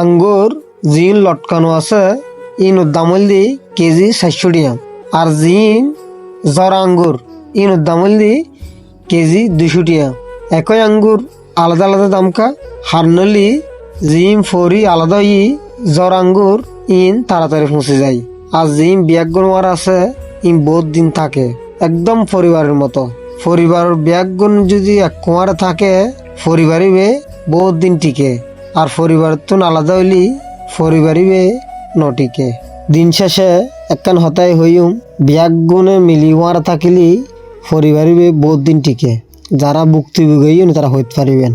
আঙ্গুর জিন লটকানো আছে ইনুর দাম হইলি কেজি 400 টাকা। আর জিন জরা আঙ্গুর ইনুর দাম হইলি কেজি 200 টাকা। একই আঙ্গুর আলাদা আলাদা দাম কা হারনলি জিম ফরি আলাদা জরা আঙ্গুর ইন তাড়াতাড়ি পৌঁছে যায়। আর জিম ব্যাগগুন মার আছে ইন বহুত দিন থাকে, একদম পরিবারের মতো। পরিবারের ব্যাগগুন যদি এক কুমারে থাকে পরিবারই বহুত দিন টিকে। আর পরিবার তো আলাদা হইলি পরিবারই নটিকে। দিন শেষে একখান হতাই হইম ব্যাগ গুণে মিলি মারা থাকিলি পরিবারই বহুত দিন টিকে। যারা ভুক্তভোগী তারা হইতে পারিবেন।